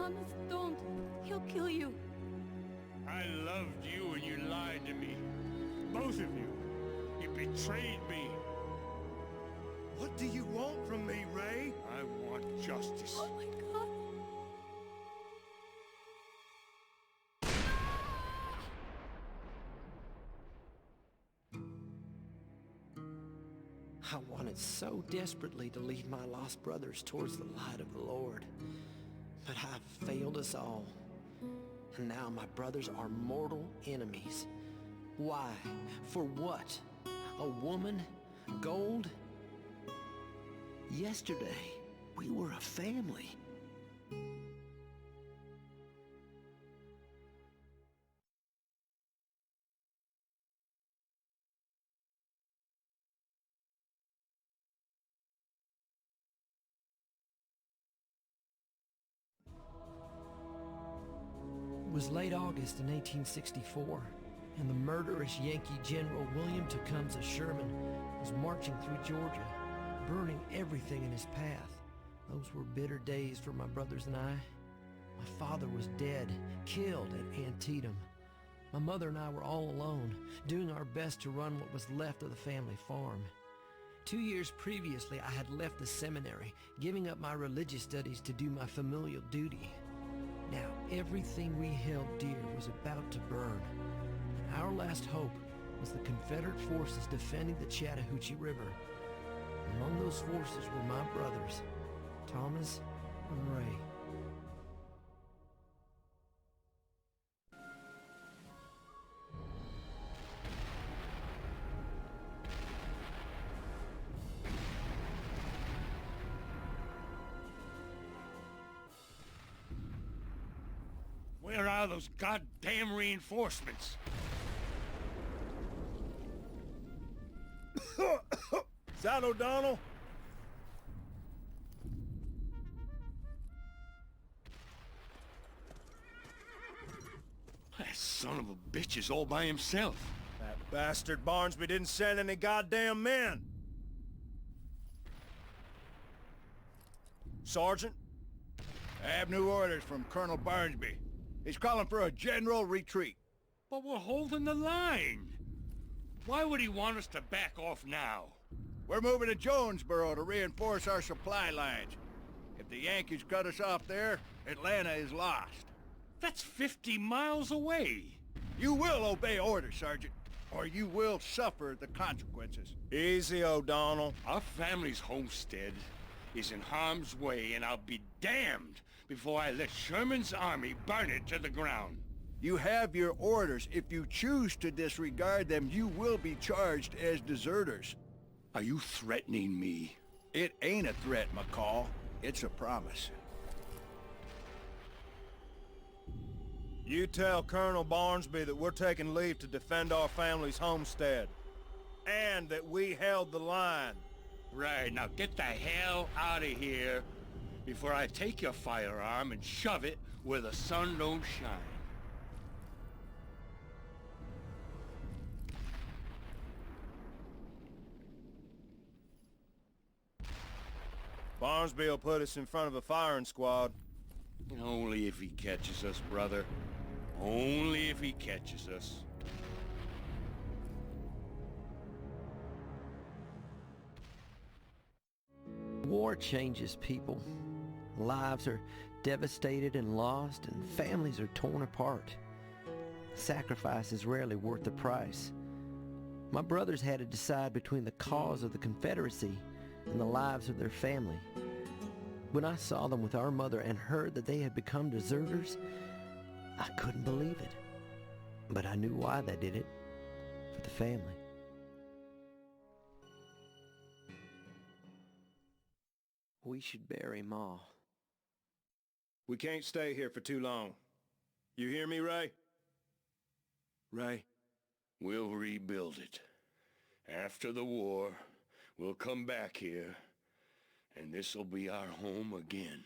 Thomas, don't. He'll kill you. I loved you and you lied to me. Both of you. You betrayed me. What do you want from me, Ray? I want justice. Oh my God. I wanted so desperately to lead my lost brothers towards the light of the Lord. But I've failed us all. And now my brothers are mortal enemies. Why? For what? A woman? Gold? Yesterday, we were a family. It was late August in 1864, and the murderous Yankee General William Tecumseh Sherman was marching through Georgia, burning everything in his path. Those were bitter days for my brothers and I. My father was dead, killed at Antietam. My mother and I were all alone, doing our best to run what was left of the family farm. 2 years previously, I had left the seminary, giving up my religious studies to do my familial duty. Now, everything we held dear was about to burn. Our last hope was the Confederate forces defending the Chattahoochee River. Among those forces were my brothers, Thomas and Ray. Where are those goddamn reinforcements? Is that O'Donnell? That son of a bitch is all by himself. That bastard Barnsby didn't send any goddamn men. Sergeant? I have new orders from Colonel Barnsby. He's calling for a general retreat. But we're holding the line. Why would he want us to back off now? We're moving to Jonesboro to reinforce our supply lines. If the Yankees cut us off there, Atlanta is lost. That's 50 miles away. You will obey orders, Sergeant, or you will suffer the consequences. Easy, O'Donnell. Our family's homestead is in harm's way, and I'll be damned before I let Sherman's army burn it to the ground. You have your orders. If you choose to disregard them, you will be charged as deserters. Are you threatening me? It ain't a threat, McCall. It's a promise. You tell Colonel Barnsby that we're taking leave to defend our family's homestead. And that we held the line. Right, now get the hell out of here before I take your firearm and shove it where the sun don't shine. Barnsby will put us in front of a firing squad. Only if he catches us, brother. Only if he catches us. War changes people. Lives are devastated and lost, and families are torn apart. Sacrifice is rarely worth the price. My brothers had to decide between the cause of the Confederacy and the lives of their family. When I saw them with our mother and heard that they had become deserters, I couldn't believe it. But I knew why they did it. For the family. We should bury Ma. We can't stay here for too long. You hear me, Ray? Ray? We'll rebuild it. After the war, we'll come back here, and this'll be our home again.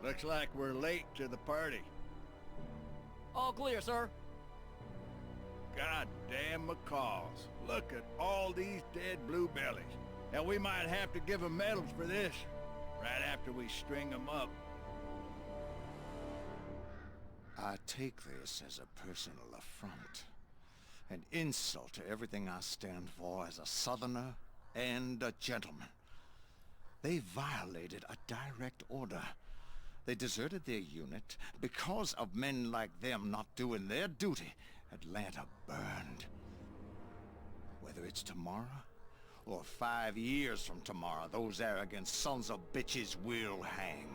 Looks like we're late to the party. All clear, sir. Goddamn macaws. Look at all these dead bluebellies. Now we might have to give them medals for this, right after we string them up. I take this as a personal affront. An insult to everything I stand for as a Southerner and a gentleman. They violated a direct order. They deserted their unit. Because of men like them not doing their duty, Atlanta burned. Whether it's tomorrow or 5 years from tomorrow, those arrogant sons of bitches will hang.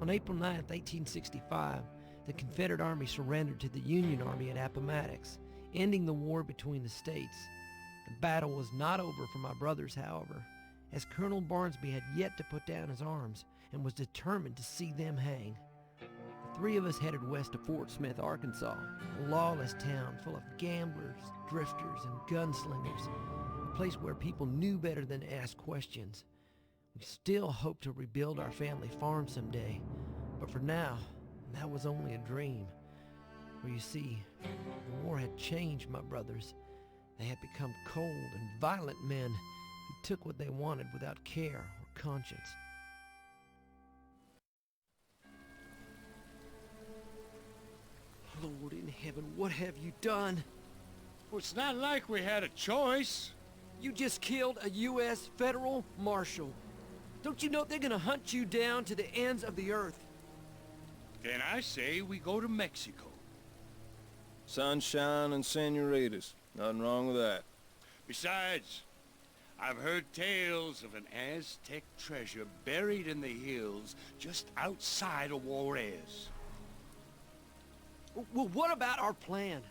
On April 9th, 1865, the Confederate Army surrendered to the Union Army at Appomattox, ending the war between the states. The battle was not over for my brothers, however, as Colonel Barnsby had yet to put down his arms and was determined to see them hang. The three of us headed west to Fort Smith, Arkansas, a lawless town full of gamblers, drifters, and gunslingers, a place where people knew better than to ask questions. We still hoped to rebuild our family farm someday, but for now, that was only a dream. For you see, the war had changed my brothers. They had become cold and violent men who took what they wanted without care or conscience. Lord in heaven, what have you done? Well, it's not like we had a choice. You just killed a U.S. federal marshal. Don't you know they're gonna hunt you down to the ends of the earth? Then I say we go to Mexico. Sunshine and senoritas. Nothing wrong with that. Besides, I've heard tales of an Aztec treasure buried in the hills just outside of Juarez. Well, what about our plan?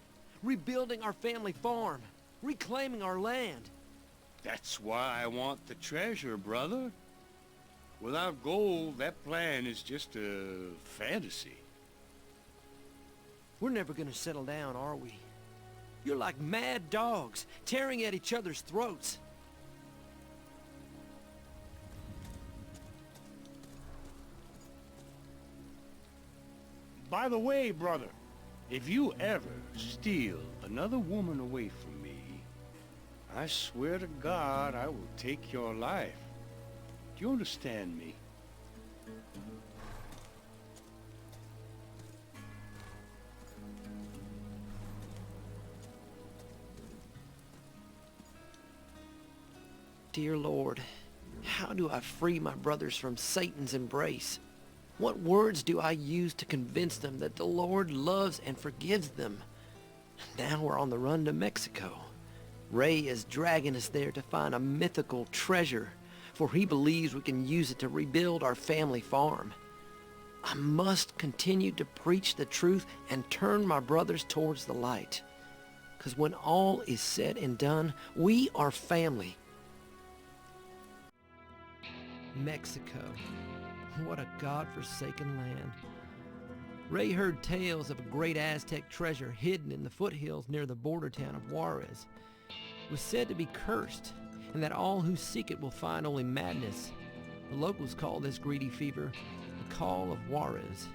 Rebuilding our family farm, reclaiming our land. That's why I want the treasure, brother. Without gold, that plan is just a fantasy. We're never gonna settle down, are we? You're like mad dogs, tearing at each other's throats. By the way, brother, if you ever steal another woman away from me, I swear to God I will take your life. Do you understand me? Dear Lord, how do I free my brothers from Satan's embrace? What words do I use to convince them that the Lord loves and forgives them? Now we're on the run to Mexico. Ray is dragging us there to find a mythical treasure, for he believes we can use it to rebuild our family farm. I must continue to preach the truth and turn my brothers towards the light. Because when all is said and done, we are family. Mexico. What a God-forsaken land. Ray heard tales of a great Aztec treasure hidden in the foothills near the border town of Juarez. It was said to be cursed, and that all who seek it will find only madness. The locals call this greedy fever the Call of Juarez.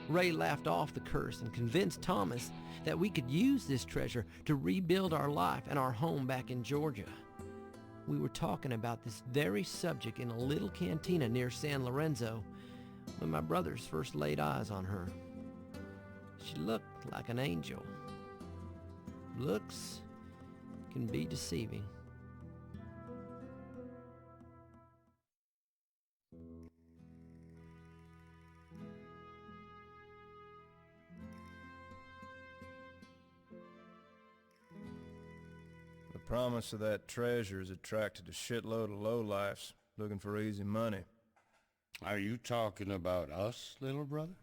Ray laughed off the curse and convinced Thomas that we could use this treasure to rebuild our life and our home back in Georgia. We were talking about this very subject in a little cantina near San Lorenzo when my brothers first laid eyes on her. She looked like an angel. Looks can be deceiving. The promise of that treasure has attracted a shitload of lowlifes looking for easy money. Are you talking about us, little brother?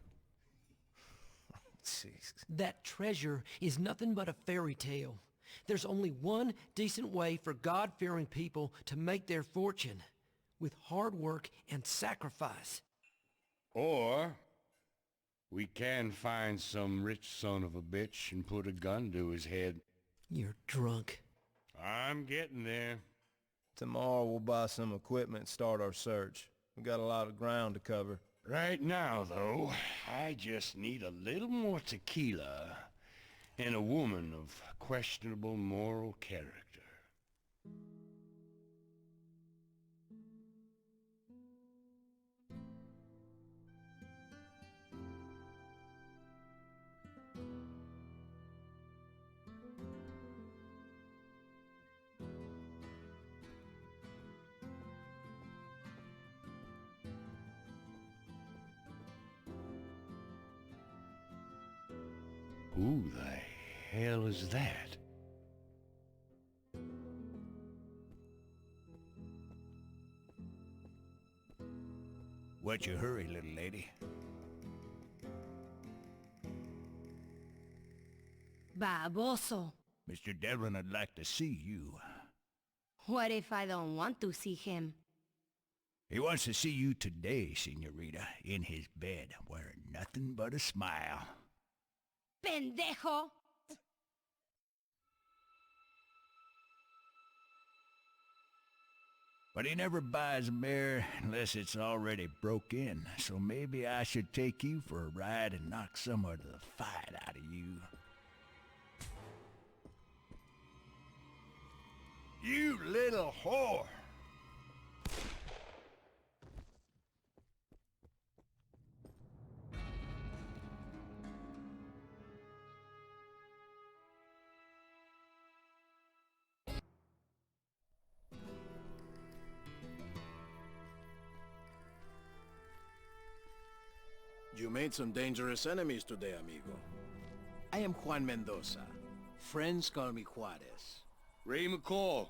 Jeez. That treasure is nothing but a fairy tale. There's only one decent way for God-fearing people to make their fortune, with hard work and sacrifice. Or we can find some rich son of a bitch and put a gun to his head. You're drunk. I'm getting there. Tomorrow we'll buy some equipment and start our search. We got a lot of ground to cover. Right now, though, I just need a little more tequila and a woman of questionable moral character. Who the hell is that? What's your hurry, little lady? Baboso. Mr. Devlin would like to see you. What if I don't want to see him? He wants to see you today, senorita, in his bed, wearing nothing but a smile. Pendejo! But he never buys a mare unless it's already broke in, so maybe I should take you for a ride and knock some of the fight out of you. You little whore! You made some dangerous enemies today, amigo. I am Juan Mendoza. Friends call me Juarez. Ray McCall.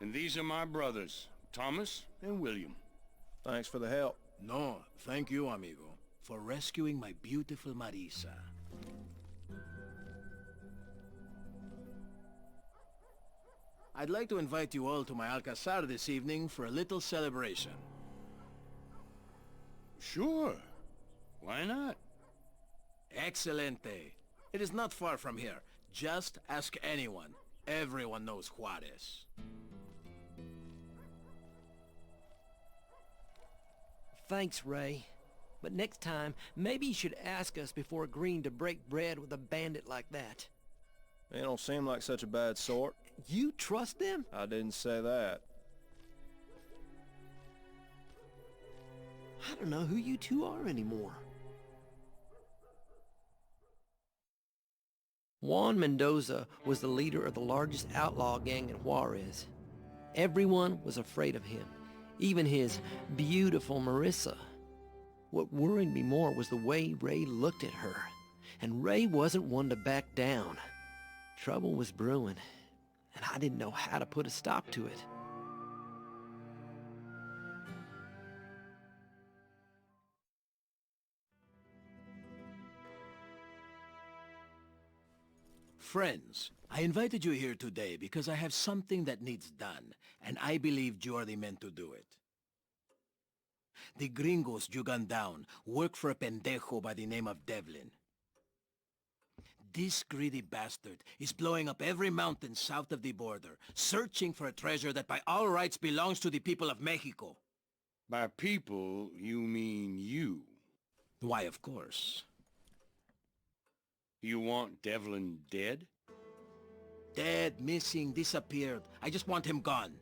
And these are my brothers, Thomas and William. Thanks for the help. No, thank you, amigo, for rescuing my beautiful Marisa. I'd like to invite you all to my Alcazar this evening for a little celebration. Sure. Why not? Excelente. It is not far from here. Just ask anyone. Everyone knows Juarez. Thanks, Ray. But next time, maybe you should ask us before agreeing to break bread with a bandit like that. They don't seem like such a bad sort. You trust them? I didn't say that. I don't know who you two are anymore. Juan Mendoza was the leader of the largest outlaw gang in Juarez. Everyone was afraid of him, even his beautiful Marissa. What worried me more was the way Ray looked at her, and Ray wasn't one to back down. Trouble was brewing, and I didn't know how to put a stop to it. Friends, I invited you here today because I have something that needs done, and I believe you are the men to do it. The gringos you gunned down work for a pendejo by the name of Devlin. This greedy bastard is blowing up every mountain south of the border, searching for a treasure that by all rights belongs to the people of Mexico. By people, you mean you. Why, of course. You want Devlin dead? Dead, missing, disappeared. I just want him gone.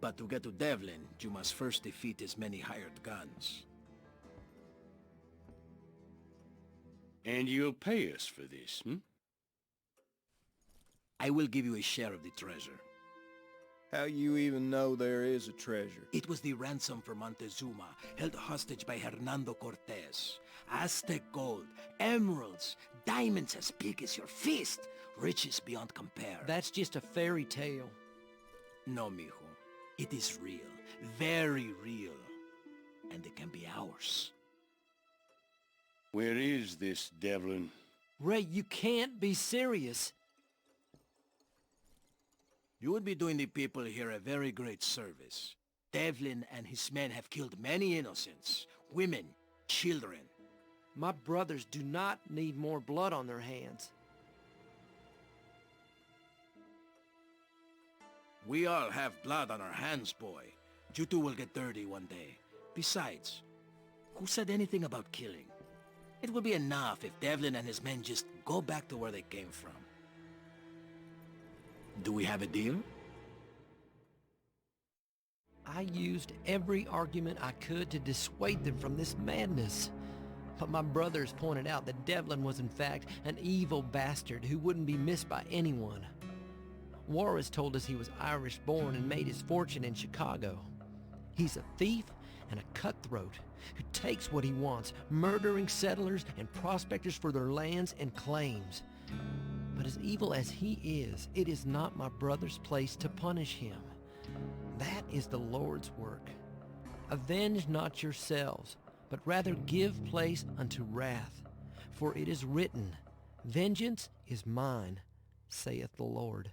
But to get to Devlin, you must first defeat his many hired guns. And you'll pay us for this, hmm? I will give you a share of the treasure. How you even know there is a treasure? It was the ransom for Montezuma, held hostage by Hernando Cortez. Aztec gold, emeralds, diamonds as big as your fist, riches beyond compare. That's just a fairy tale. No, mijo. It is real, very real. And it can be ours. Where is this Devlin? Ray, you can't be serious. You would be doing the people here a very great service. Devlin and his men have killed many innocents, women, children. My brothers do not need more blood on their hands. We all have blood on our hands, boy. You two will get dirty one day. Besides, who said anything about killing? It will be enough if Devlin and his men just go back to where they came from. Do we have a deal? I used every argument I could to dissuade them from this madness. But my brothers pointed out that Devlin was in fact an evil bastard who wouldn't be missed by anyone. Juarez told us he was Irish-born and made his fortune in Chicago. He's a thief and a cutthroat who takes what he wants, murdering settlers and prospectors for their lands and claims. But as evil as he is, it is not my brother's place to punish him. That is the Lord's work. Avenge not yourselves, but rather give place unto wrath. For it is written, Vengeance is mine, saith the Lord.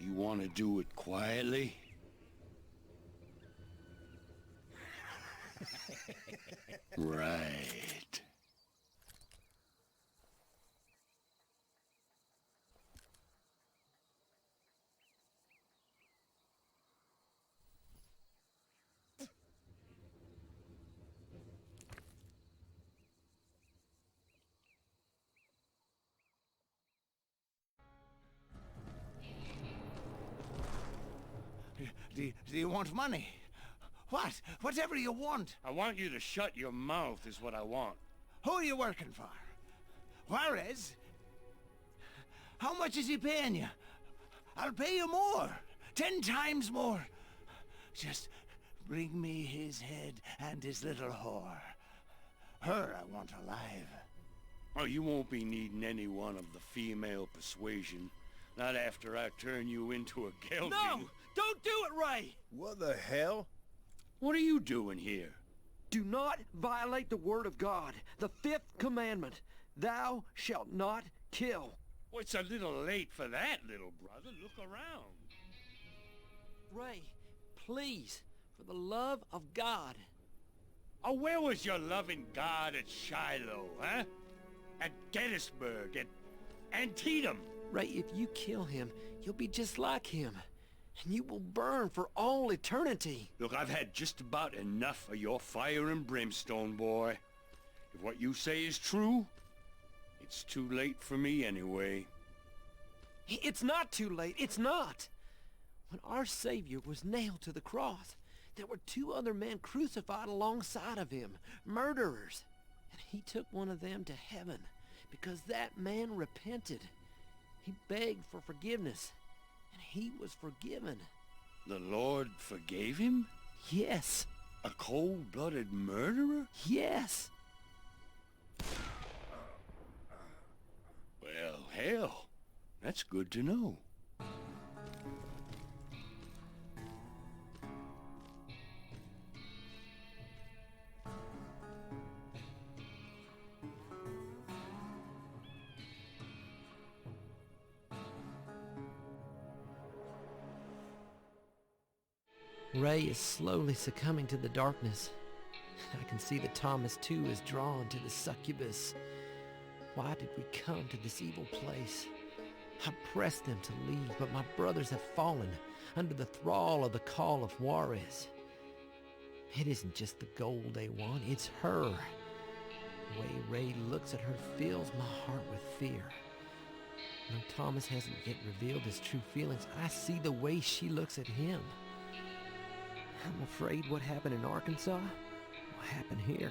You want to do it quietly? Right. Do you want money? What? Whatever you want. I want you to shut your mouth is what I want. Who are you working for? Juarez? How much is he paying you? I'll pay you more. 10 times more. Just bring me his head and his little whore. Her I want alive. Oh, you won't be needing any one of the female persuasion. Not after I turn you into a gelding. No! Don't do it, Ray! What the hell? What are you doing here? Do not violate the word of God, the 5th commandment. Thou shalt not kill. Well, it's a little late for that, little brother. Look around. Ray, please, for the love of God. Oh, where was your loving God at Shiloh, huh? At Gettysburg, at Antietam? Ray, if you kill him, you'll be just like him. And you will burn for all eternity. Look, I've had just about enough of your fire and brimstone, boy. If what you say is true, it's too late for me anyway. It's not too late, it's not. When our Savior was nailed to the cross, there were 2 other men crucified alongside of him, murderers. And he took one of them to heaven because that man repented. He begged for forgiveness, and he was forgiven. The Lord forgave him? Yes. A cold-blooded murderer? Yes. Well, hell, that's good to know. Ray is slowly succumbing to the darkness. I can see that Thomas too is drawn to the succubus. Why did we come to this evil place? I pressed them to leave, but my brothers have fallen under the thrall of the Call of Juarez. It isn't just the gold they want, it's her. The way Ray looks at her fills my heart with fear. Though Thomas hasn't yet revealed his true feelings, I see the way she looks at him. I'm afraid what happened in Arkansas will happened here?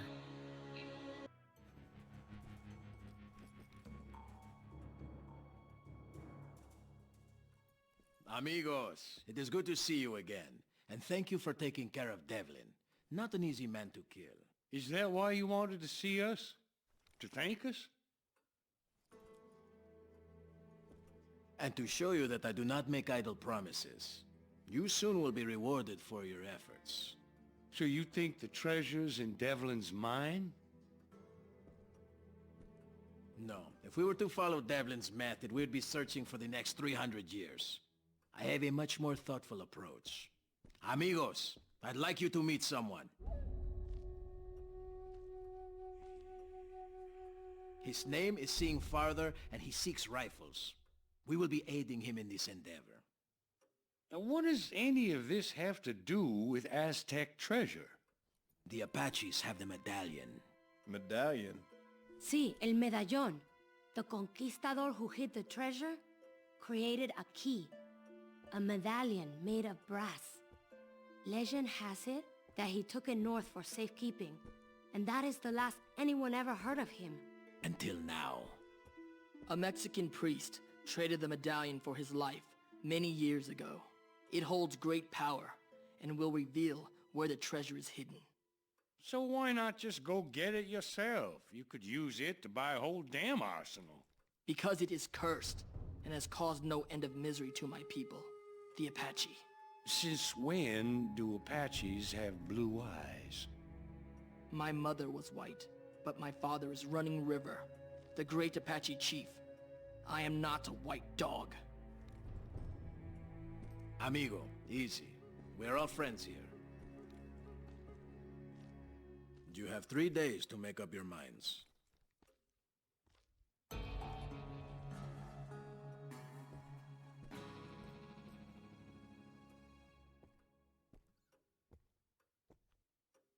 Amigos, it is good to see you again. And thank you for taking care of Devlin. Not an easy man to kill. Is that why you wanted to see us? To thank us? And to show you that I do not make idle promises. You soon will be rewarded for your efforts. So you think the treasure's in Devlin's mine? No. If we were to follow Devlin's method, we'd be searching for the next 300 years. I have a much more thoughtful approach. Amigos, I'd like you to meet someone. His name is Seeing Farther, and he seeks rifles. We will be aiding him in this endeavor. Now what does any of this have to do with Aztec treasure? The Apaches have the medallion. Medallion? Sí, el medallón. The conquistador who hid the treasure created a key. A medallion made of brass. Legend has it that he took it north for safekeeping, and that is the last anyone ever heard of him. Until now. A Mexican priest traded the medallion for his life many years ago. It holds great power and will reveal where the treasure is hidden. So why not just go get it yourself? You could use it to buy a whole damn arsenal. Because it is cursed and has caused no end of misery to my people, the Apache. Since when do Apaches have blue eyes? My mother was white, but my father is Running River, the great Apache chief. I am not a white dog. Amigo, easy. We're all friends here. You have 3 days to make up your minds.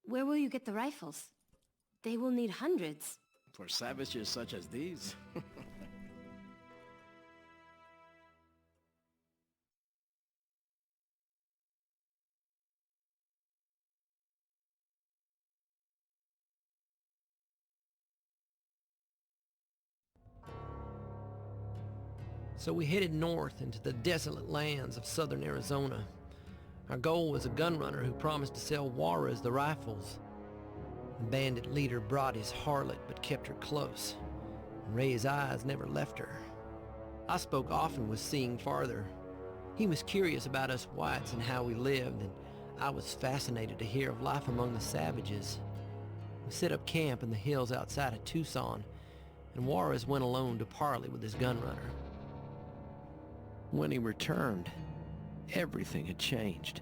Where will you get the rifles? They will need hundreds. For savages such as these? So we headed north into the desolate lands of southern Arizona. Our goal was a gunrunner who promised to sell Juarez the rifles. The bandit leader brought his harlot but kept her close. Ray's eyes never left her. I spoke often with Seeing Farther. He was curious about us whites and how we lived, and I was fascinated to hear of life among the savages. We set up camp in the hills outside of Tucson, and Juarez went alone to parley with his gunrunner. When he returned, everything had changed.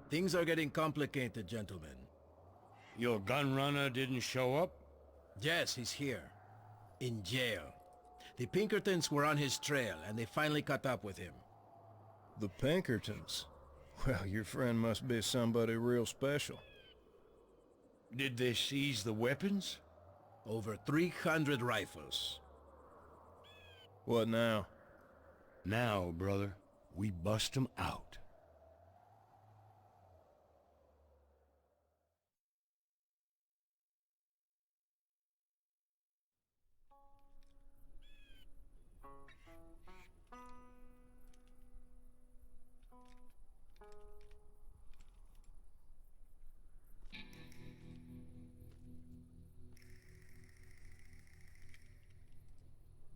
Things are getting complicated, gentlemen. Your gunrunner didn't show up? Yes, he's here. In jail. The Pinkertons were on his trail, and they finally caught up with him. The Pinkertons? Well, your friend must be somebody real special. Did they seize the weapons? Over 300 rifles. What now? Now, brother, we bust them out.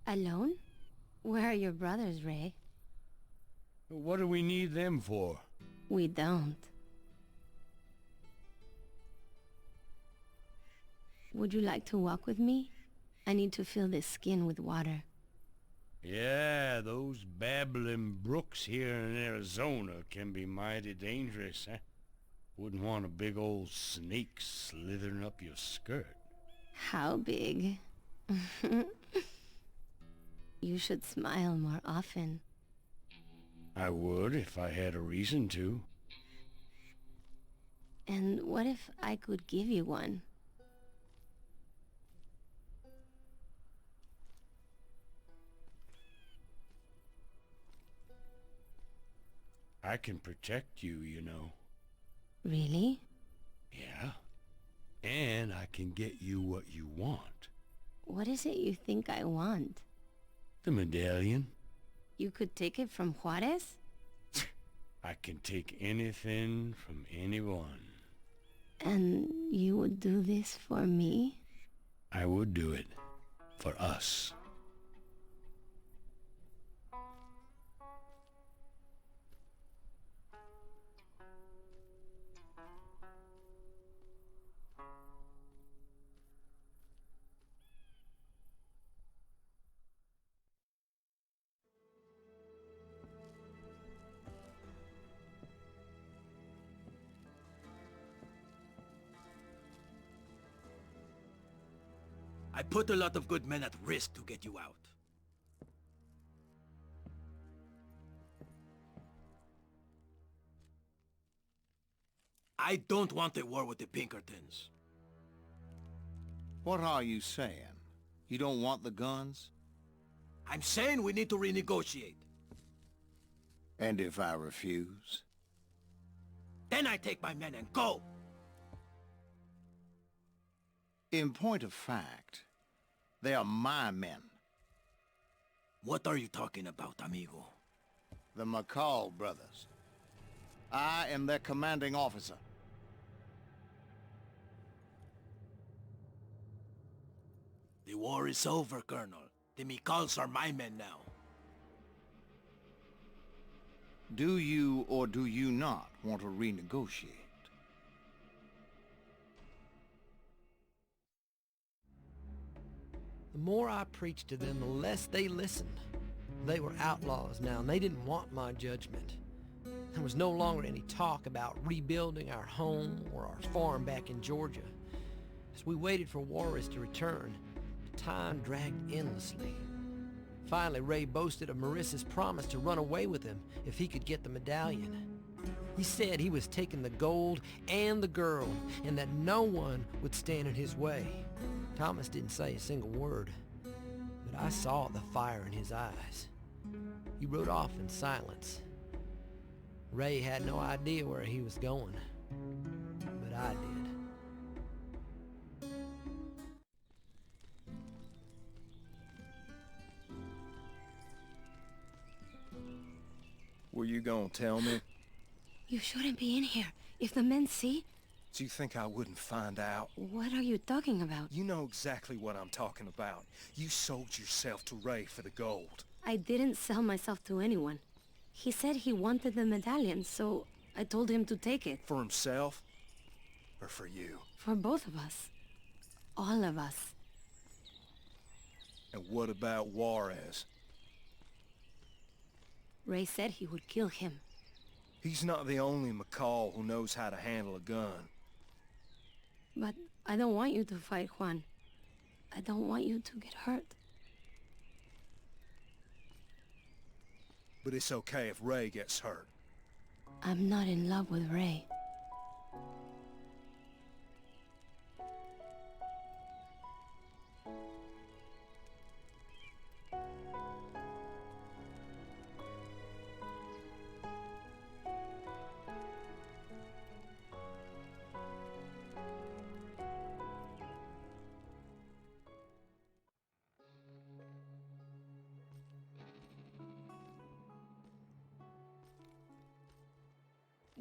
Alone? Where are your brothers, Ray? What do we need them for? We don't. Would you like to walk with me? I need to fill this skin with water. Yeah, those babbling brooks here in Arizona can be mighty dangerous, huh? Wouldn't want a big old snake slithering up your skirt. How big? You should smile more often. I would if I had a reason to. And what if I could give you one? I can protect you, you know. Really? Yeah. And I can get you what you want. What is it you think I want? The medallion. You could take it from Juarez? I can take anything from anyone. And you would do this for me? I would do it. For us. I put a lot of good men at risk to get you out. I don't want a war with the Pinkertons. What are you saying? You don't want the guns? I'm saying we need to renegotiate. And if I refuse? Then I take my men and go. In point of fact, they are my men. What are you talking about, amigo? The McCall brothers. I am their commanding officer. The war is over, Colonel. The McCalls are my men now. Do you or do you not want to renegotiate? The more I preached to them, the less they listened. They were outlaws now, and they didn't want my judgment. There was no longer any talk about rebuilding our home or our farm back in Georgia. As we waited for Juarez to return, time dragged endlessly. Finally, Ray boasted of Marissa's promise to run away with him if he could get the medallion. He said he was taking the gold and the girl, and that no one would stand in his way. Thomas didn't say a single word, but I saw the fire in his eyes. He rode off in silence. Ray had no idea where he was going, but I did. Were you gonna tell me? You shouldn't be in here. If the men see... Do you think I wouldn't find out? What are you talking about? You know exactly what I'm talking about. You sold yourself to Ray for the gold. I didn't sell myself to anyone. He said he wanted the medallion, so I told him to take it. For himself? Or for you? For both of us. All of us. And what about Juarez? Ray said he would kill him. He's not the only McCall who knows how to handle a gun. But I don't want you to fight Juan. I don't want you to get hurt. But it's okay if Ray gets hurt. I'm not in love with Ray.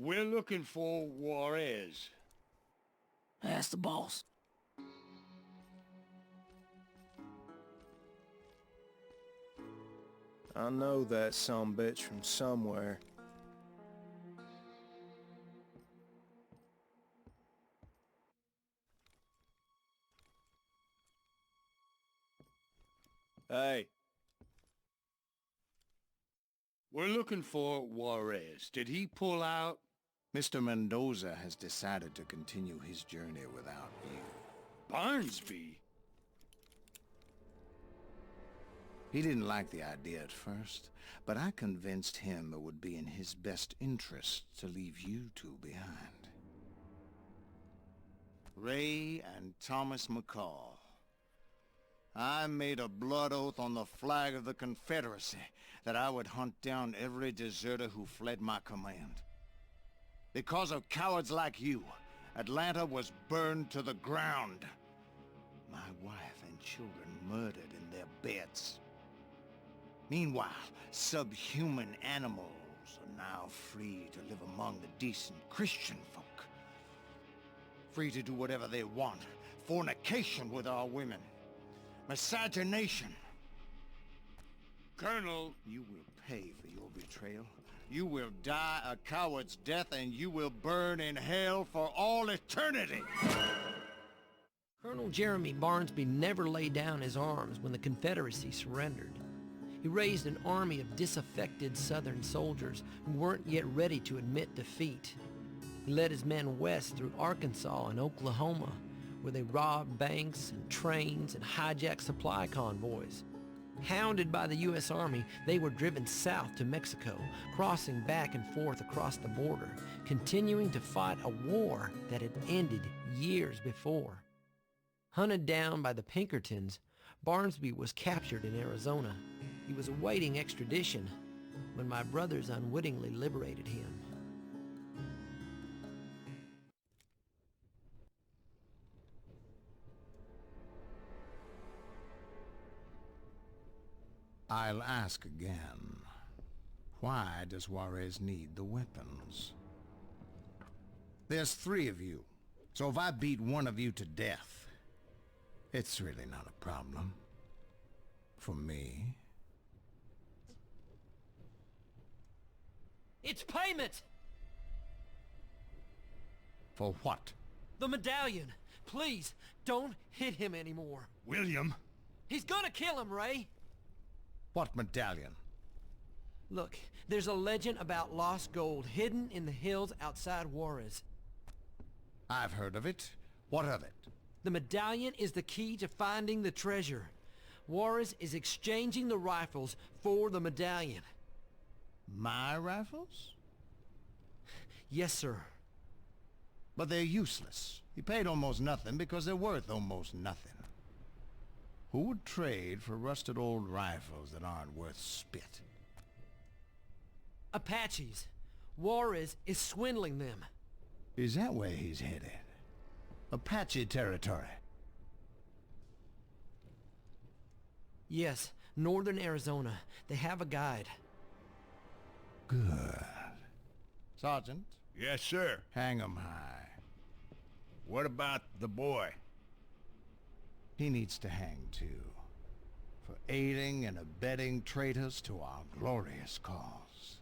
We're looking for Juarez. Ask the boss. I know that sumbitch from somewhere. Hey. We're looking for Juarez. Did he pull out? Mr. Mendoza has decided to continue his journey without you. Barnsby? He didn't like the idea at first, but I convinced him it would be in his best interest to leave you two behind. Ray and Thomas McCall. I made a blood oath on the flag of the Confederacy that I would hunt down every deserter who fled my command. Because of cowards like you, Atlanta was burned to the ground. My wife and children murdered in their beds. Meanwhile, subhuman animals are now free to live among the decent Christian folk. Free to do whatever they want. Fornication with our women. Miscegenation. Colonel, You will pay for your betrayal. You will die a coward's death, and you will burn in hell for all eternity. Colonel Jeremy Barnsby never laid down his arms when the Confederacy surrendered. He raised an army of disaffected Southern soldiers who weren't yet ready to admit defeat. He led his men west through Arkansas and Oklahoma, where they robbed banks and trains and hijacked supply convoys. Hounded by the U.S. Army, they were driven south to Mexico, crossing back and forth across the border, continuing to fight a war that had ended years before. Hunted down by the Pinkertons, Barnsby was captured in Arizona. He was awaiting extradition when my brothers unwittingly liberated him. I'll ask again. Why does Juarez need the weapons? There's 3 of you, so if I beat one of you to death, it's really not a problem. For me. It's payment! For what? The medallion! Please, don't hit him anymore. William? He's gonna kill him, Ray! What medallion? Look, there's a legend about lost gold hidden in the hills outside Juarez. I've heard of it. What of it? The medallion is the key to finding the treasure. Juarez is exchanging the rifles for the medallion. My rifles? Yes, sir. But they're useless. He paid almost nothing because they're worth almost nothing. Who would trade for rusted old rifles that aren't worth spit? Apaches. Juarez is swindling them. Is that where he's headed? Apache territory. Yes, northern Arizona. They have a guide. Good. Sergeant, Yes, sir. hang 'em high. What about the boy? He needs to hang too, for aiding and abetting traitors to our glorious cause.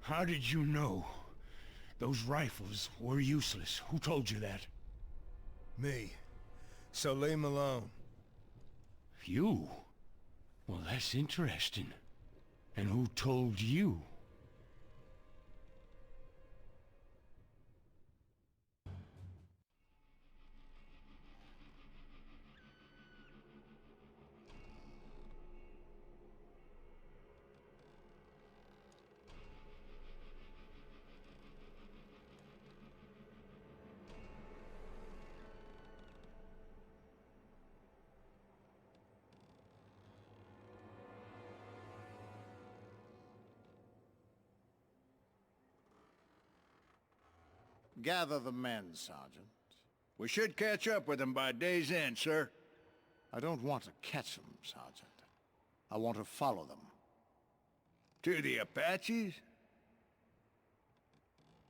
how did you know those rifles were useless? Who told you that? Me. So leave him alone. You? Well, that's interesting. And who told you? Gather the men, Sergeant. We should catch up with them by day's end, sir. I don't want to catch them, Sergeant. I want to follow them. To the Apaches?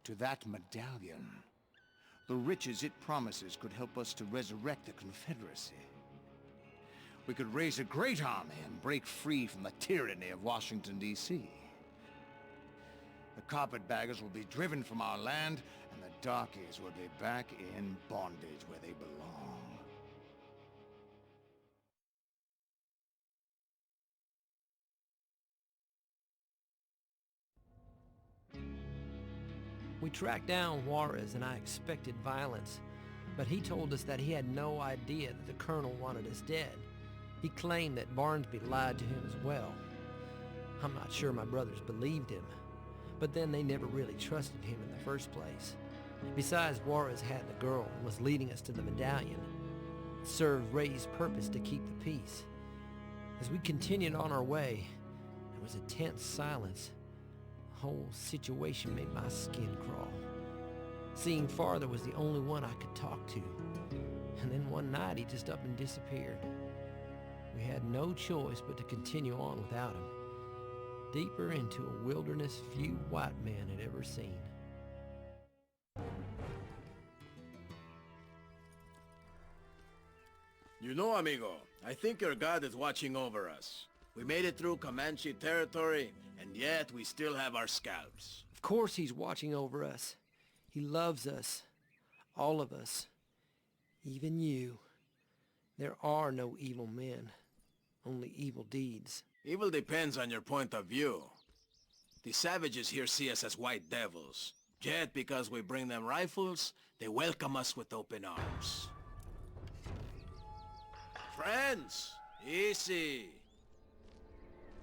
To that medallion. The riches it promises could help us to resurrect the Confederacy. We could raise a great army and break free from the tyranny of Washington, D.C. The carpetbaggers will be driven from our land, and the darkies will be back in bondage where they belong. We tracked down Juarez and I expected violence. But he told us that he had no idea that the colonel wanted us dead. He claimed that Barnsby lied to him as well. I'm not sure my brothers believed him, but then they never really trusted him in the first place. Besides, Juarez had the girl and was leading us to the medallion. It served Ray's purpose to keep the peace. As we continued on our way, there was a tense silence. The whole situation made my skin crawl. Seeing Father was the only one I could talk to. And then one night he just up and disappeared. We had no choice but to continue on without him, deeper into a wilderness few white men had ever seen. You know, amigo, I think your God is watching over us. We made it through Comanche territory, and yet we still have our scalps. Of course he's watching over us. He loves us. All of us. Even you. There are no evil men. Only evil deeds. Evil depends on your point of view. The savages here see us as white devils. Yet, because we bring them rifles, they welcome us with open arms. Friends, easy.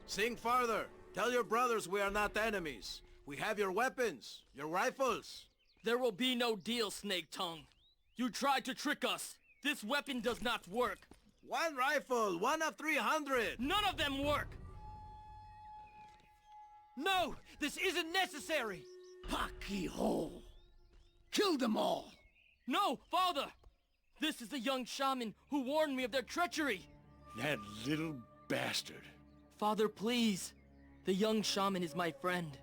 Sing farther. Tell your brothers we are not enemies. We have your weapons, your rifles. There will be no deal, Snake Tongue. You tried to trick us. This weapon does not work. One rifle, one of 300. None of them work. No, this isn't necessary. Paki hole. Kill them all. No, Father! This is the young shaman who warned me of their treachery. That little bastard. Father, please. The young shaman is my friend.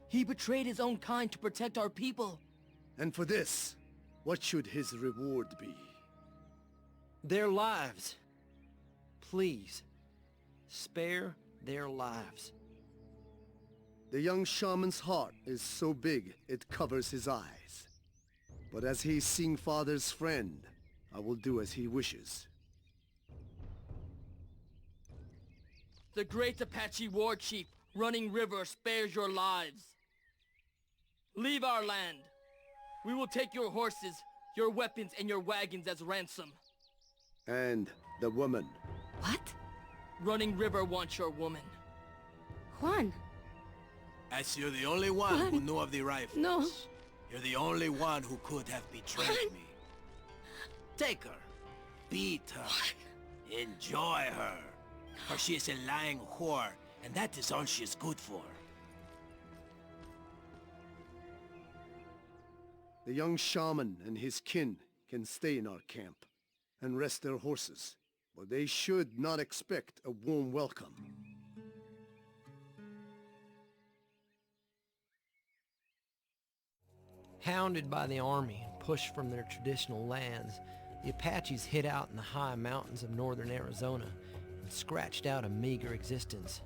He betrayed his own kind to protect our people. And for this, what should his reward be? Their lives. Please, spare their lives. The young shaman's heart is so big it covers his eyes. But as he's Sing Father's friend, I will do as he wishes. The great Apache war chief, Running River, spares your lives. Leave our land. We will take your horses, your weapons, and your wagons as ransom. And the woman. What? Running River wants your woman. Juan. As you're the only one who knew of the rifles. No. You're the only one who could have betrayed me. Take her. Beat her. Enjoy her. For she is a lying whore, and that is all she is good for. The young shaman and his kin can stay in our camp and rest their horses, but they should not expect a warm welcome. Hounded by the army and pushed from their traditional lands, the Apaches hid out in the high mountains of northern Arizona and scratched out a meager existence.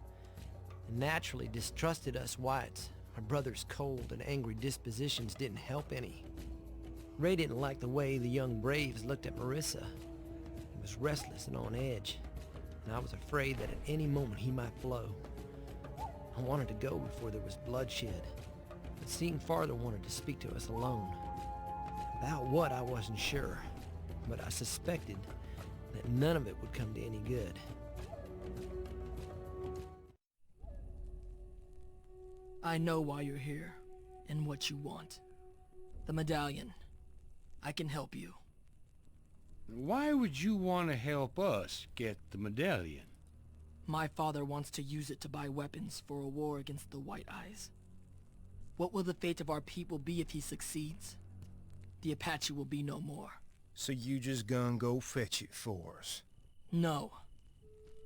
And naturally distrusted us whites. My brother's cold and angry dispositions didn't help any. Ray didn't like the way the young braves looked at Marissa. He was restless and on edge, and I was afraid that at any moment he might blow. I wanted to go before there was bloodshed, but Seeing Farther wanted to speak to us alone. About what, I wasn't sure, but I suspected that none of it would come to any good. I know why you're here, and what you want. The medallion. I can help you. Why would you want to help us get the medallion? My father wants to use it to buy weapons for a war against the White Eyes. What will the fate of our people be if he succeeds? The Apache will be no more. So you just gonna go fetch it for us? No,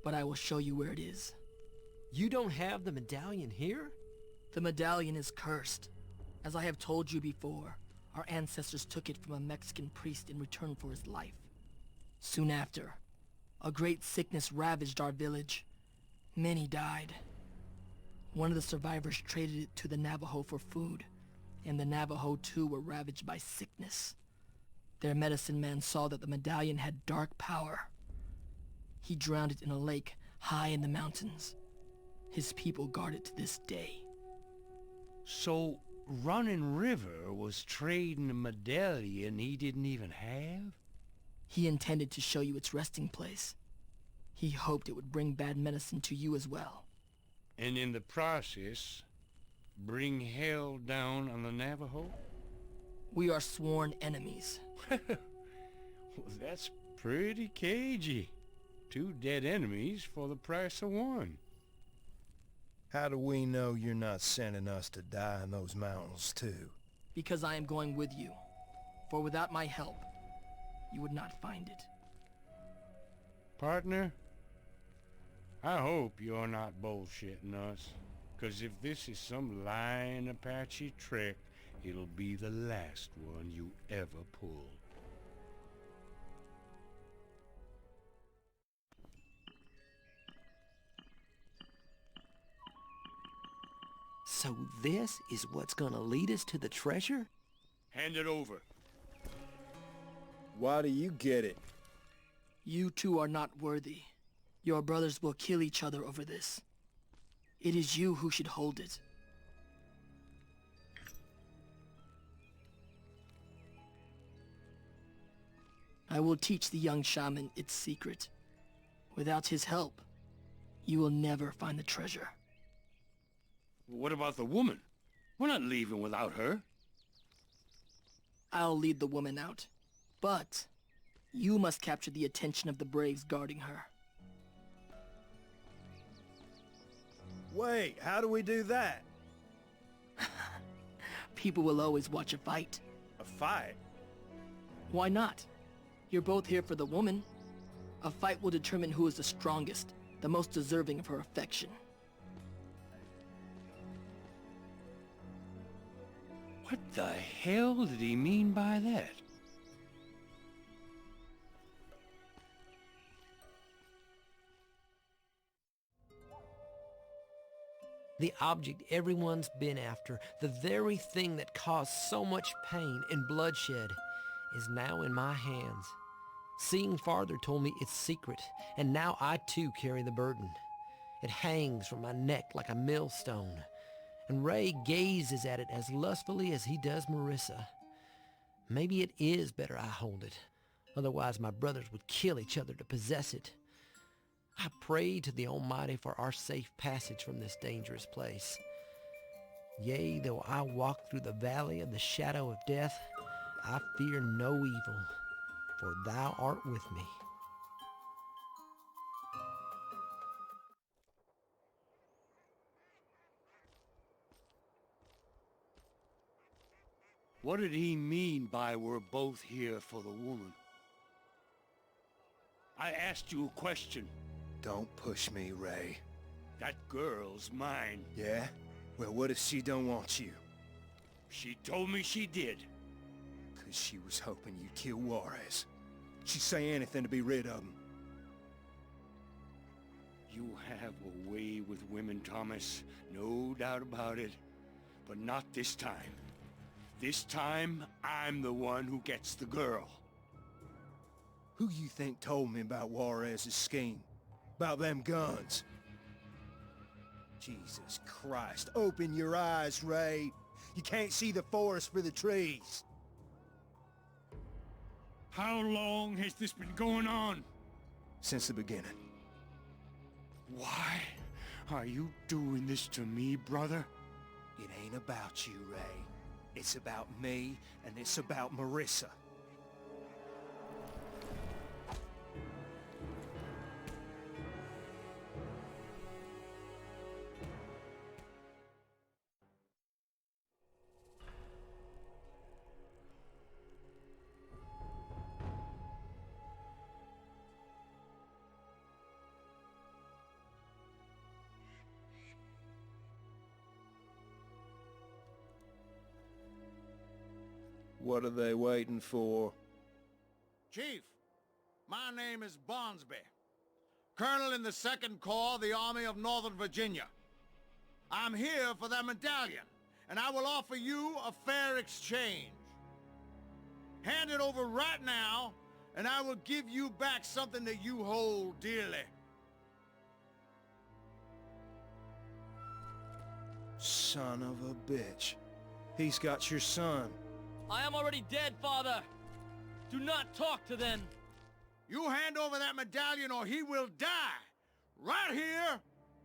but I will show you where it is. You don't have the medallion here? The medallion is cursed. As I have told you before, our ancestors took it from a Mexican priest in return for his life. Soon after, a great sickness ravaged our village. Many died. One of the survivors traded it to the Navajo for food, and the Navajo too were ravaged by sickness. Their medicine man saw that the medallion had dark power. He drowned it in a lake high in the mountains. His people guard it to this day. So, Running River was trading a medallion he didn't even have? He intended to show you its resting place. He hoped it would bring bad medicine to you as well. And in the process, bring hell down on the Navajo? We are sworn enemies. Well, that's pretty cagey. 2 dead enemies for the price of 1. How do we know you're not sending us to die in those mountains, too? Because I am going with you. For without my help, you would not find it. Partner, I hope you're not bullshitting us. 'Cause if this is some lying Apache trick, it'll be the last one you ever pull. So this is what's gonna lead us to the treasure? Hand it over. Why do you get it? You two are not worthy. Your brothers will kill each other over this. It is you who should hold it. I will teach the young shaman its secret. Without his help, you will never find the treasure. What about the woman? We're not leaving without her. I'll lead the woman out. But you must capture the attention of the braves guarding her. Wait, how do we do that? People will always watch a fight. A fight? Why not? You're both here for the woman. A fight will determine who is the strongest, the most deserving of her affection. What the hell did he mean by that? The object everyone's been after, the very thing that caused so much pain and bloodshed, is now in my hands. Seeing farther told me its secret, and now I too carry the burden. It hangs from my neck like a millstone, and Ray gazes at it as lustfully as he does Marissa. Maybe it is better I hold it, otherwise my brothers would kill each other to possess it. I pray to the Almighty for our safe passage from this dangerous place. Yea, though I walk through the valley of the shadow of death, I fear no evil, for thou art with me. What did he mean by we're both here for the woman? I asked you a question. Don't push me, Ray. That girl's mine. Yeah? Well, what if she don't want you? She told me she did. 'Cause she was hoping you'd kill Juarez. She'd say anything to be rid of him. You have a way with women, Thomas. No doubt about it. But not this time. This time, I'm the one who gets the girl. Who you think told me about Juarez's scheme? About them guns? Jesus Christ, open your eyes, Ray. You can't see the forest for the trees. How long has this been going on? Since the beginning. Why are you doing this to me, brother? It ain't about you, Ray. It's about me, and it's about Marissa. What are they waiting for? Chief, my name is Barnsby, Colonel in the 2nd Corps of the Army of Northern Virginia. I'm here for that medallion, and I will offer you a fair exchange. Hand it over right now, and I will give you back something that you hold dearly. Son of a bitch. He's got your son. I am already dead, Father. Do not talk to them. You hand over that medallion or he will die. Right here,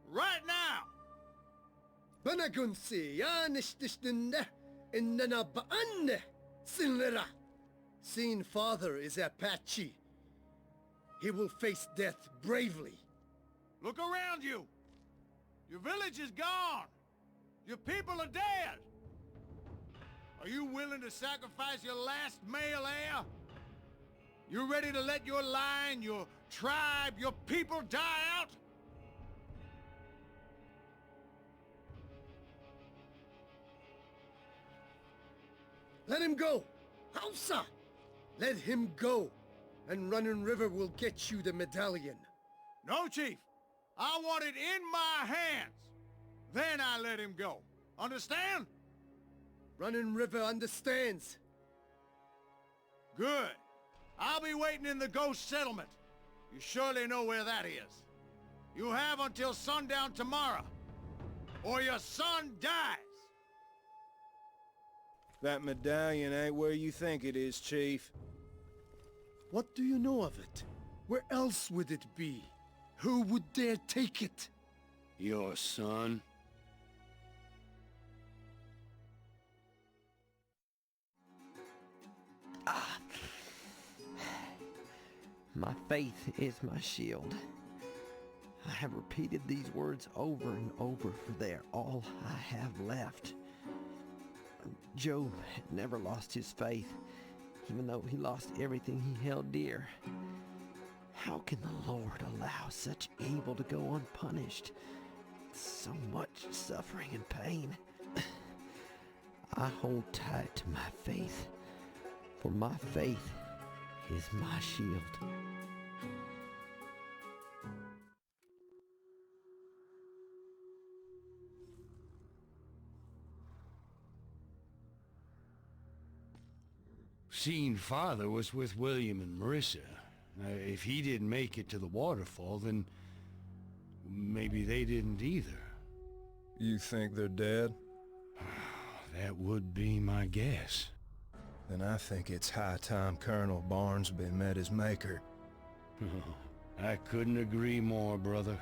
right now. Banagunsi, yanishtishtinne, innana ba'anne, sinlera. Seeing father is Apache. He will face death bravely. Look around you. Your village is gone. Your people are dead. Are you willing to sacrifice your last male heir? You ready to let your line, your tribe, your people die out? Let him go! Hausa! Let him go, and Running River will get you the medallion. No, Chief. I want it in my hands. Then I let him go. Understand? Running River understands. Good. I'll be waiting in the ghost settlement. You surely know where that is. You have until sundown tomorrow, or your son dies. That medallion ain't where you think it is, Chief. What do you know of it? Where else would it be? Who would dare take it? Your son? My faith is my shield. I have repeated these words over and over, for they are all I have left. Job never lost his faith, even though he lost everything he held dear. How can the Lord allow such evil to go unpunished? So much suffering and pain. I hold tight to my faith, for my faith is my shield. Seeing father was with William and Marissa. If he didn't make it to the waterfall, then maybe they didn't either. You think they're dead? That would be my guess. Then I think it's high time Colonel Barnsby met his maker. I couldn't agree more, brother.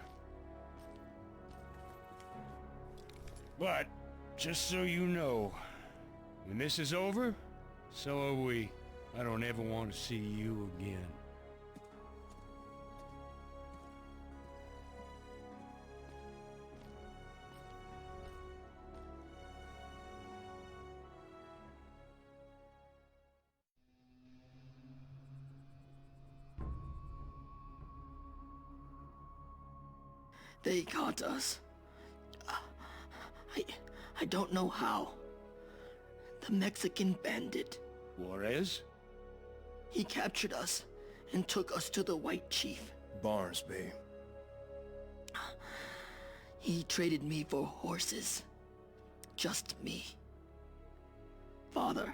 But, just so you know, when this is over, so are we. I don't ever want to see you again. They got us. I don't know how. The Mexican bandit. Juarez? He captured us and took us to the White Chief. Barnsby. He traded me for horses. Just me. Father,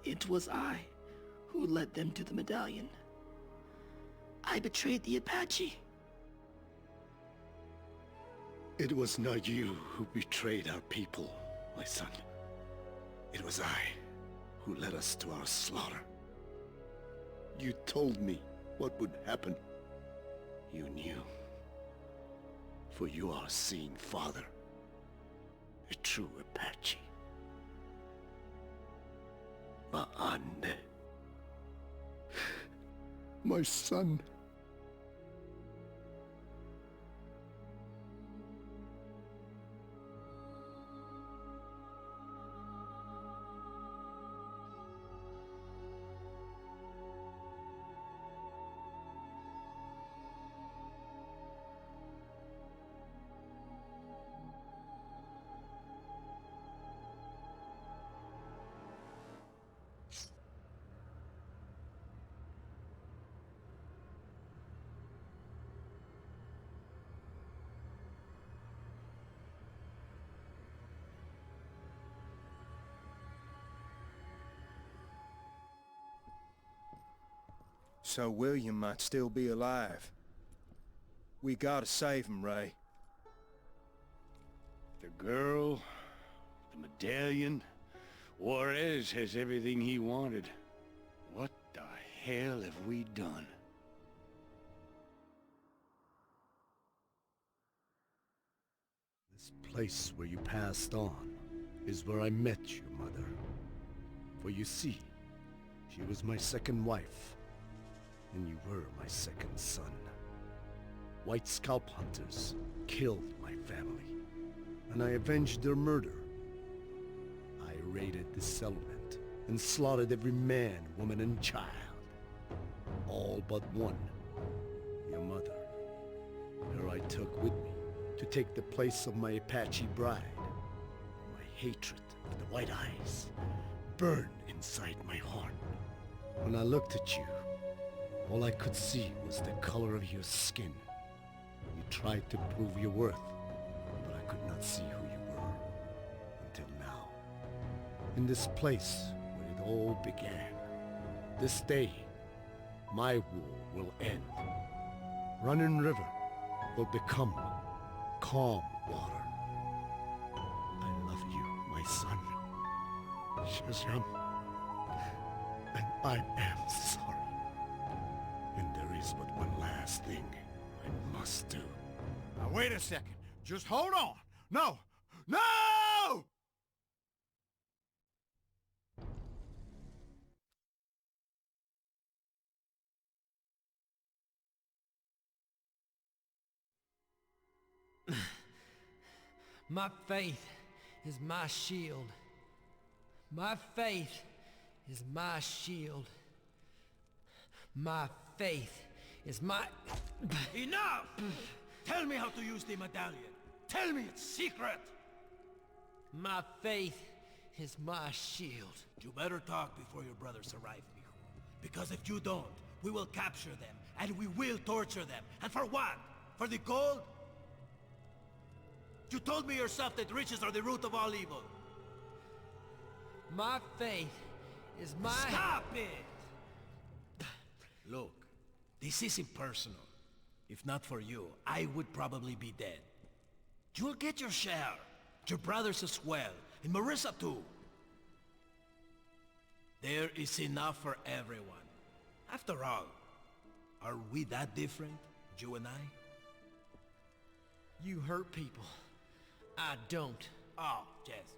it was I who led them to the medallion. I betrayed the Apache. It was not you who betrayed our people, my son. It was I who led us to our slaughter. You told me what would happen. You knew. For you are a seeing father. A true Apache. Maande. My son. So William might still be alive. We gotta save him, Ray. The girl, the medallion, Juarez has everything he wanted. What the hell have we done? This place where you passed on is where I met your mother. For you see, she was my second wife, and you were my second son. White scalp hunters killed my family, and I avenged their murder. I raided the settlement and slaughtered every man, woman, and child. All but one, your mother. Her I took with me to take the place of my Apache bride. My hatred of the White Eyes burned inside my heart. When I looked at you, all I could see was the color of your skin. You tried to prove your worth, but I could not see who you were. Until now. In this place where it all began. This day, my war will end. Running River will become calm water. I love you, my son. Shazam. And I am sorry. And there is but one last thing I must do. Now wait a second. Just hold on. No! No! My faith is my shield. My faith is my shield. My faith is my... Enough! Tell me how to use the medallion. Tell me its secret. My faith is my shield. You better talk before your brothers arrive, mijo. Because if you don't, we will capture them, and we will torture them. And for what? For the gold? You told me yourself that riches are the root of all evil. My faith is my... Stop it! Look, this isn't personal. If not for you, I would probably be dead. You'll get your share. Your brothers as well. And Marissa too. There is enough for everyone. After all, are we that different, you and I? You hurt people. I don't. Oh, yes.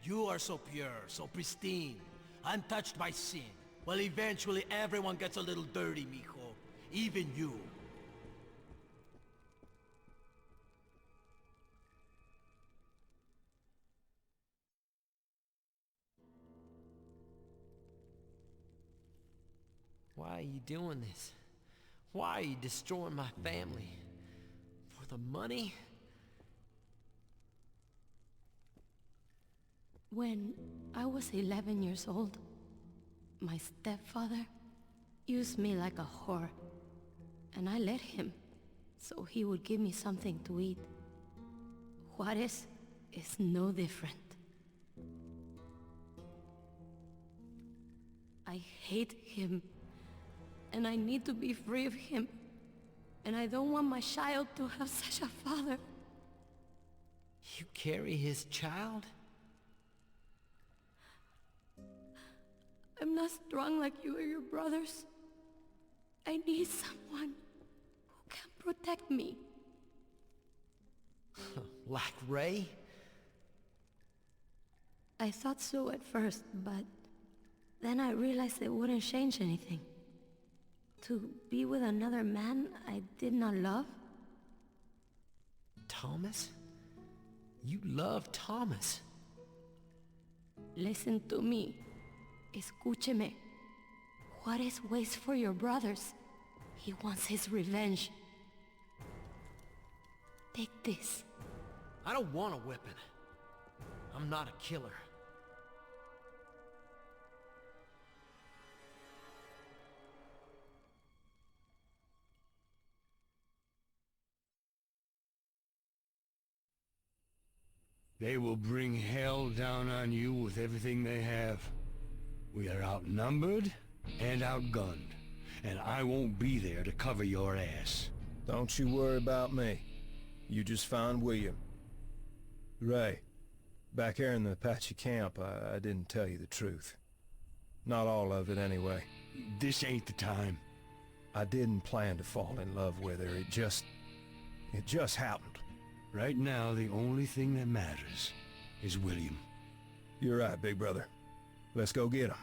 You are so pure, so pristine, untouched by sin. Well, eventually everyone gets a little dirty, mijo. Even you. Why are you doing this? Why are you destroying my family? For the money? When I was 11 years old, my stepfather used me like a whore, and I let him, so he would give me something to eat. Juarez is no different. I hate him, and I need to be free of him, and I don't want my child to have such a father. You carry his child? I'm not strong like you or your brothers. I need someone who can protect me. Like Ray? I thought so at first, but then I realized it wouldn't change anything. To be with another man I did not love? Thomas? You love Thomas. Listen to me. Escúcheme. Juarez waits for your brothers. He wants his revenge. Take this. I don't want a weapon. I'm not a killer. They will bring hell down on you with everything they have. We are outnumbered and outgunned, and I won't be there to cover your ass. Don't you worry about me. You just find William. Ray, Back here in the Apache camp, I didn't tell you the truth. Not all of it, anyway. This ain't the time. I didn't plan to fall in love with her. It just happened. Right now, the only thing that matters is William. You're right, big brother. Let's go get him.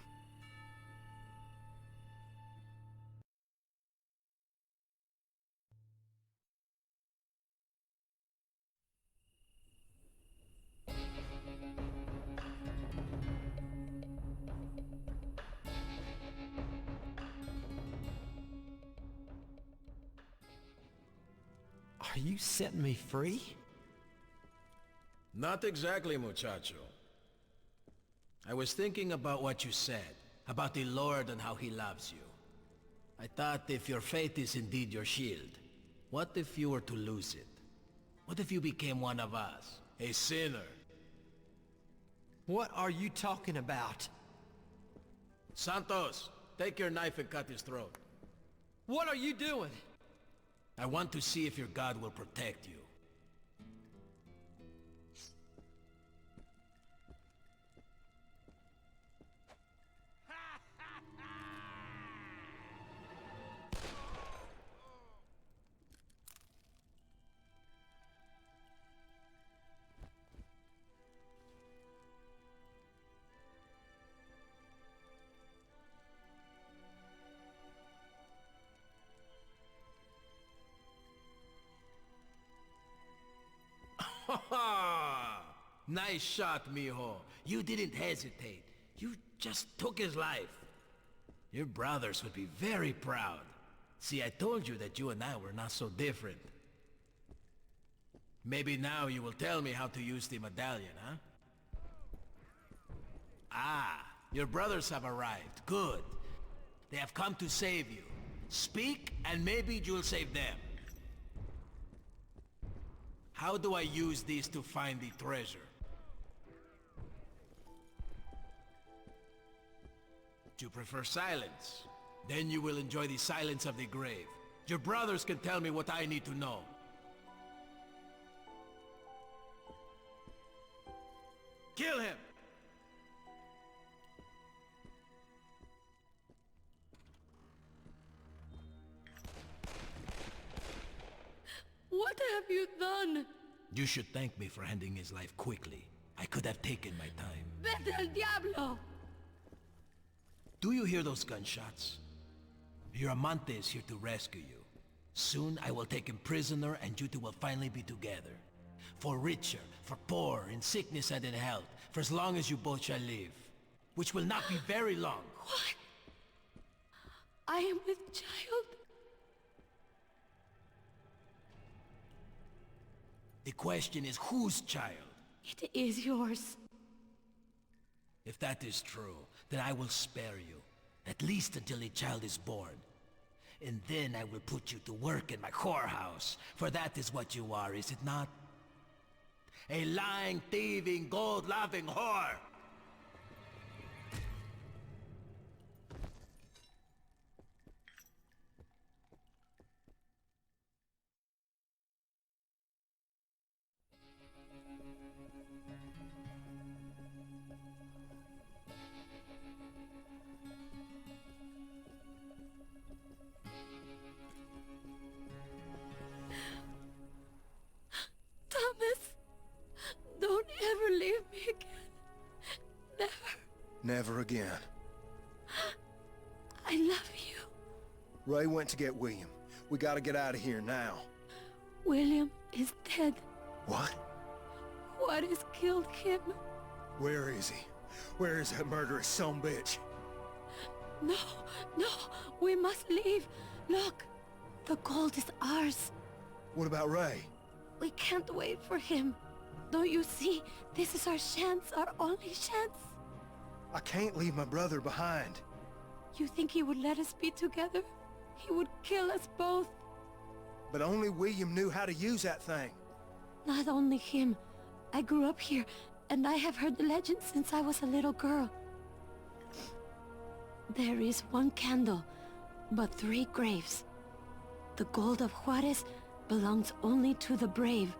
Are you setting me free? Not exactly, muchacho. I was thinking about what you said, about the Lord and how he loves you. I thought if your faith is indeed your shield, what if you were to lose it? What if you became one of us, a sinner? What are you talking about? Santos, take your knife and cut his throat. What are you doing? I want to see if your God will protect you. Nice shot, mijo. You didn't hesitate. You just took his life. Your brothers would be very proud. See, I told you that you and I were not so different. Maybe now you will tell me how to use the medallion, huh? Ah, your brothers have arrived. Good. They have come to save you. Speak, and maybe you'll save them. How do I use these to find the treasure? Do you prefer silence? Then you will enjoy the silence of the grave. Your brothers can tell me what I need to know. Kill him! What have you done? You should thank me for ending his life quickly. I could have taken my time. Vete al diablo! Do you hear those gunshots? Your amante is here to rescue you. Soon I will take him prisoner and you two will finally be together. For richer, for poor, in sickness and in health, for as long as you both shall live. Which will not be very long. What? I am with child? The question is whose child? It is yours. If that is true, then I will spare you. At least until the child is born. And then I will put you to work in my whorehouse. For that is what you are, is it not? A lying, thieving, gold-loving whore! Thomas, don't ever leave me again. Never. Never again. I love you. Ray went to get William. We gotta get out of here now. William is dead. What? Juarez killed him. Where is he? Where is that murderous son-bitch? No, no, we must leave. Look, the gold is ours. What about Ray? We can't wait for him. Don't you see? This is our chance, our only chance. I can't leave my brother behind. You think he would let us be together? He would kill us both. But only William knew how to use that thing. Not only him. I grew up here, and I have heard the legend since I was a little girl. There is one candle, but 3 graves. The gold of Juarez belongs only to the brave.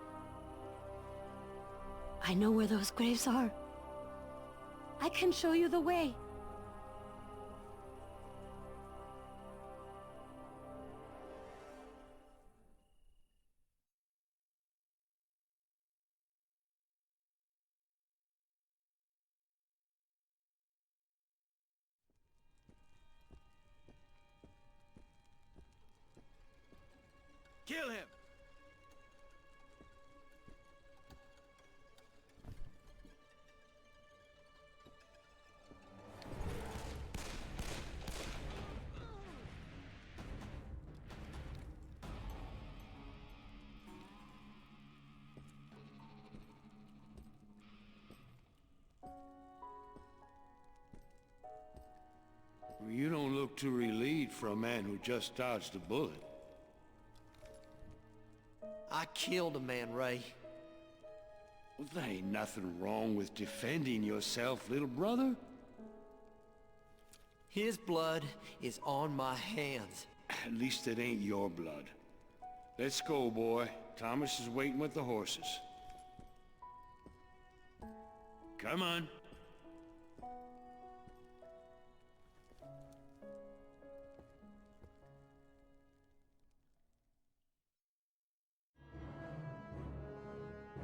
I know where those graves are. I can show you the way. Kill him! Well, you don't look too relieved for a man who just dodged a bullet. I killed a man, Ray. Well, there ain't nothing wrong with defending yourself, little brother. His blood is on my hands. At least it ain't your blood. Let's go, boy. Thomas is waiting with the horses. Come on.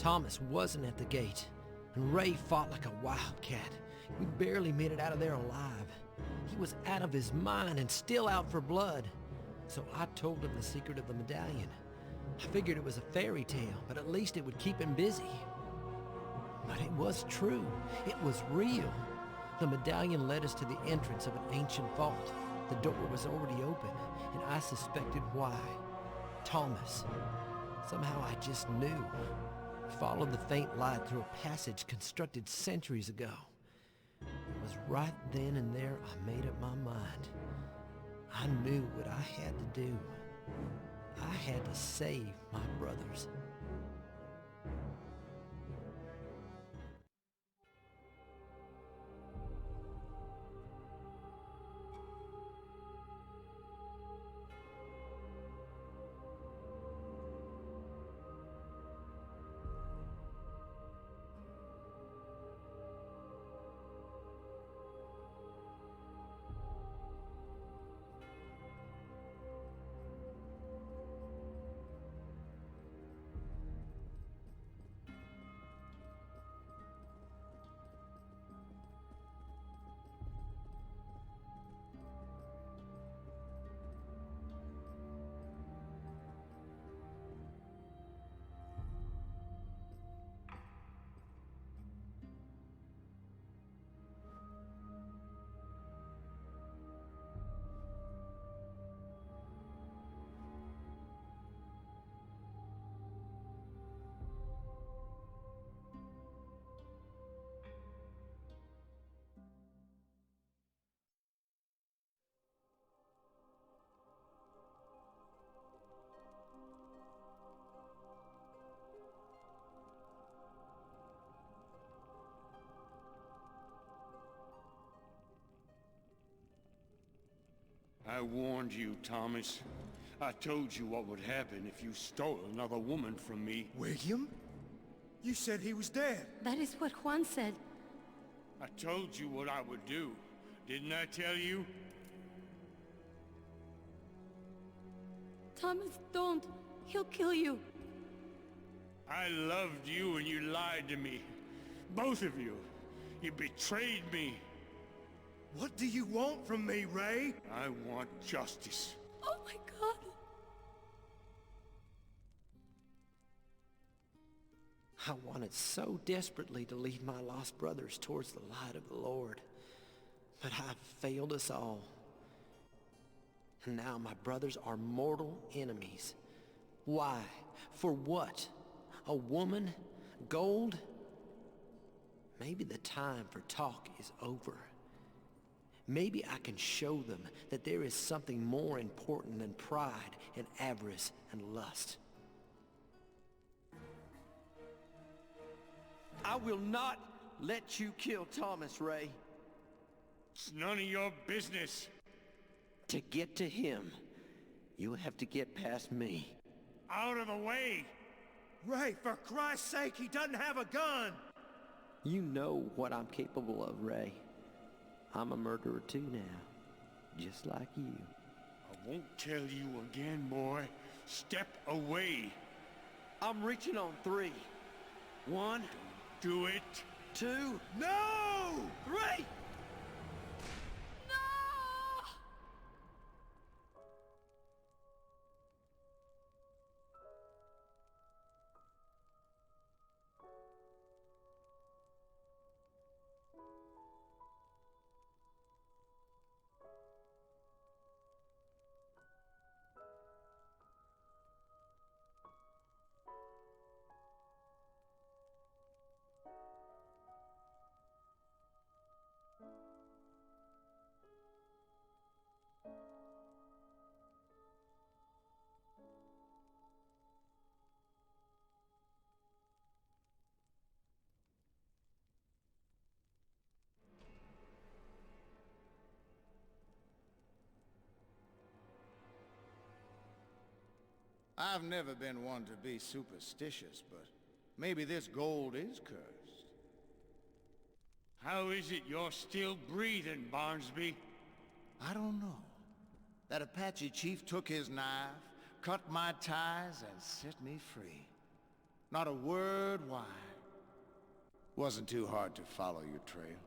Thomas wasn't at the gate, and Ray fought like a wildcat. He barely made it out of there alive. He was out of his mind and still out for blood. So I told him the secret of the medallion. I figured it was a fairy tale, but at least it would keep him busy. But it was true. It was real. The medallion led us to the entrance of an ancient vault. The door was already open, and I suspected why. Thomas. Somehow I just knew. Followed the faint light through a passage constructed centuries ago. It was right then and there I made up my mind. I knew what I had to do. I had to save my brothers. I warned you, Thomas. I told you what would happen if you stole another woman from me. William? You said he was dead. That is what Juan said. I told you what I would do. Didn't I tell you? Thomas, don't. He'll kill you. I loved you and you lied to me. Both of you. You betrayed me. What do you want from me, Ray? I want justice. Oh my God. I wanted so desperately to lead my lost brothers towards the light of the Lord. But I failed us all. And now my brothers are mortal enemies. Why? For what? A woman? Gold? Maybe the time for talk is over. Maybe I can show them that there is something more important than pride and avarice and lust. I will not let you kill Thomas, Ray. It's none of your business. To get to him, you'll have to get past me. Out of the way! Ray, for Christ's sake, he doesn't have a gun! You know what I'm capable of, Ray. I'm a murderer too now, just like you. I won't tell you again, boy. Step away. I'm reaching on 3. 1, Do it. 2, No! 3! I've never been one to be superstitious, but maybe this gold is cursed. How is it you're still breathing, Barnsby? I don't know. That Apache chief took his knife, cut my ties, and set me free. Not a word why. Wasn't too hard to follow your trail.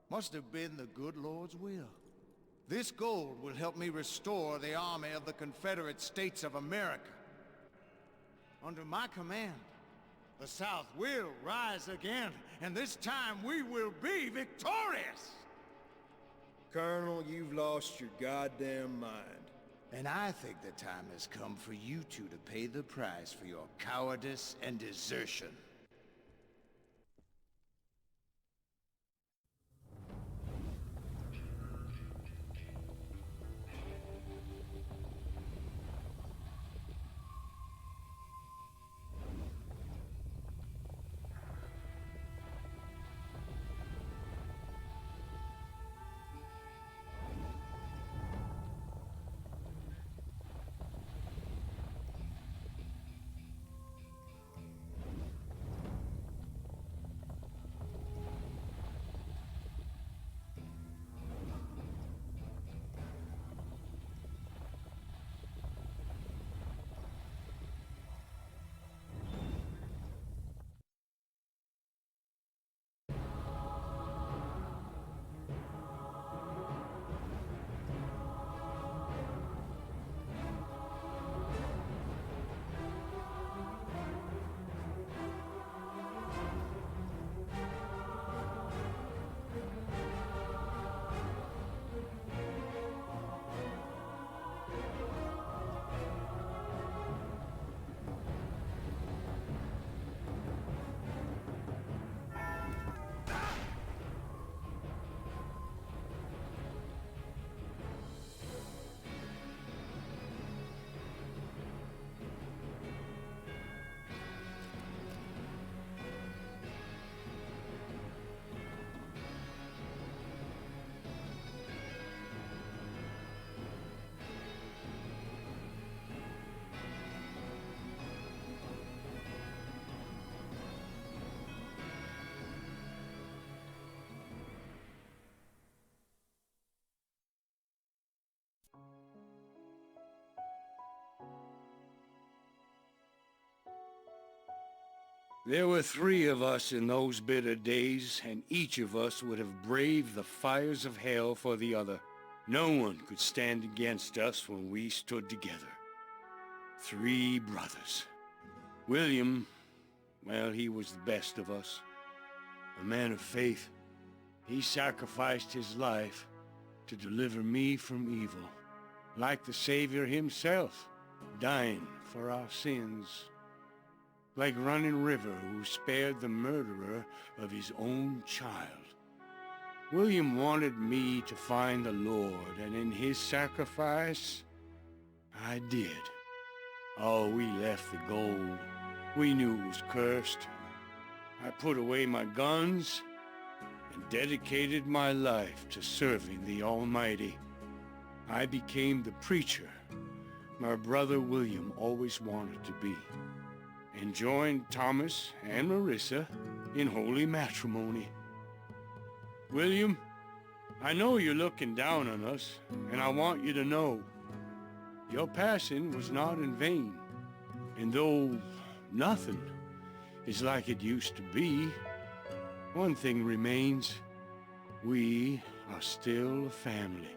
Must have been the good Lord's will. This gold will help me restore the army of the Confederate States of America. Under my command, the South will rise again, and this time we will be victorious! Colonel, you've lost your goddamn mind. And I think the time has come for you two to pay the price for your cowardice and desertion. There were 3 of us in those bitter days, and each of us would have braved the fires of hell for the other. No one could stand against us when we stood together. 3 brothers. William, well, he was the best of us. A man of faith. He sacrificed his life to deliver me from evil, like the Savior himself, dying for our sins. Like Running River, who spared the murderer of his own child. William wanted me to find the Lord, and in his sacrifice, I did. Oh, we left the gold. We knew it was cursed. I put away my guns and dedicated my life to serving the Almighty. I became the preacher my brother William always wanted to be, and joined Thomas and Marissa in holy matrimony. William, I know you're looking down on us, and I want you to know your passing was not in vain. And though nothing is like it used to be, one thing remains. We are still a family.